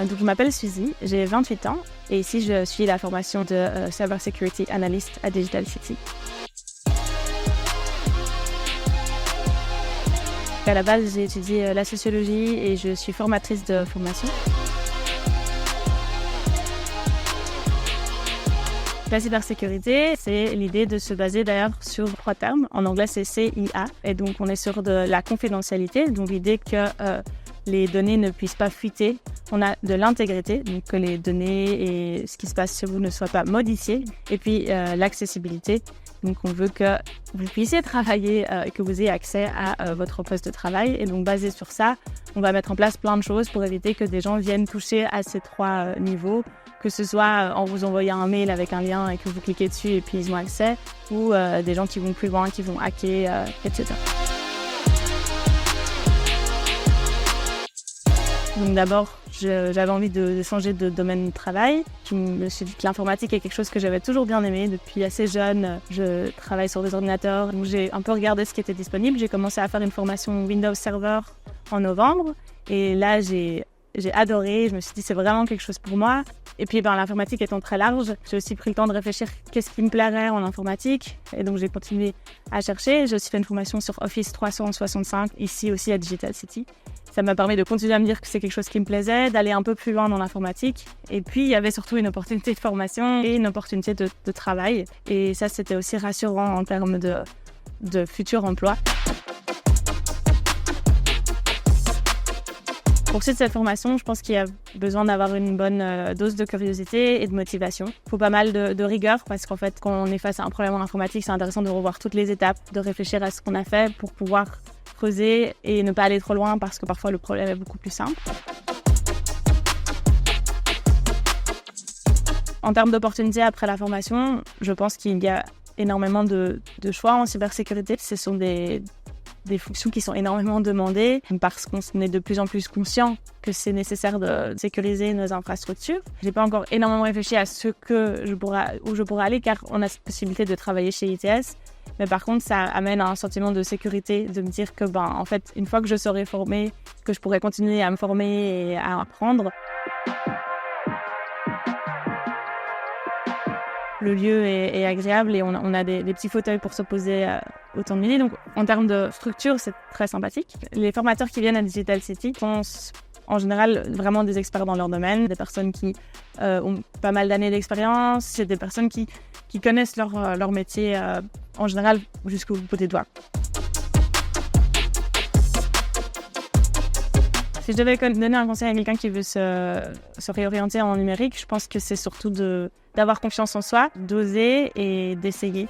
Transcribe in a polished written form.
Donc, je m'appelle Suzy, j'ai 28 ans et ici, je suis la formation de Cyber Security Analyst à Digital City. À la base, j'ai étudié la sociologie et je suis formatrice de formation. La cybersécurité, c'est l'idée de se baser d'ailleurs sur 3 termes. En anglais, c'est CIA. Et donc, on est sur de la confidentialité, donc l'idée que les données ne puissent pas fuiter. On a de l'intégrité, donc que les données et ce qui se passe chez vous ne soient pas modifiés. Et puis, l'accessibilité. Donc, on veut que vous puissiez travailler et que vous ayez accès à votre poste de travail. Et donc, basé sur ça, on va mettre en place plein de choses pour éviter que des gens viennent toucher à ces 3 niveaux, que ce soit en vous envoyant un mail avec un lien et que vous cliquez dessus et puis ils ont accès, ou des gens qui vont plus loin, qui vont hacker, etc. Donc d'abord, j'avais envie de changer de domaine de travail. Je me suis dit que l'informatique est quelque chose que j'avais toujours bien aimé. Depuis assez jeune, je travaille sur des ordinateurs. Donc j'ai un peu regardé ce qui était disponible. J'ai commencé à faire une formation Windows Server en novembre. Et là, j'ai adoré. Je me suis dit c'est vraiment quelque chose pour moi. Et puis l'informatique étant très large, j'ai aussi pris le temps de réfléchir qu'est-ce qui me plairait en informatique. Et donc j'ai continué à chercher. J'ai aussi fait une formation sur Office 365 ici aussi à Digital City. Ça m'a permis de continuer à me dire que c'est quelque chose qui me plaisait, d'aller un peu plus loin dans l'informatique. Et puis, il y avait surtout une opportunité de formation et une opportunité de travail. Et ça, c'était aussi rassurant en termes de futur emploi. Pour suivre cette formation, je pense qu'il y a besoin d'avoir une bonne dose de curiosité et de motivation. Il faut pas mal de rigueur parce qu'en fait, quand on est face à un problème en informatique, c'est intéressant de revoir toutes les étapes, de réfléchir à ce qu'on a fait pour pouvoir creuser et ne pas aller trop loin parce que parfois le problème est beaucoup plus simple. En termes d'opportunités après la formation, je pense qu'il y a énormément de choix en cybersécurité. Ce sont des fonctions qui sont énormément demandées parce qu'on est de plus en plus conscient que c'est nécessaire de sécuriser nos infrastructures. Je n'ai pas encore énormément réfléchi à où je pourrais aller car on a cette possibilité de travailler chez ITS. Mais par contre, ça amène à un sentiment de sécurité, de me dire que, en fait, une fois que je serai formée, que je pourrai continuer à me former et à apprendre. Le lieu est agréable et on a des petits fauteuils pour se poser au temps de midi. Donc, en termes de structure, c'est très sympathique. Les formateurs qui viennent à Digital City sont en général vraiment des experts dans leur domaine, des personnes qui ont pas mal d'années d'expérience, c'est des personnes qui connaissent leur métier en général jusqu'au bout des doigts. Si je devais donner un conseil à quelqu'un qui veut se réorienter en numérique, je pense que c'est surtout d'avoir confiance en soi, d'oser et d'essayer.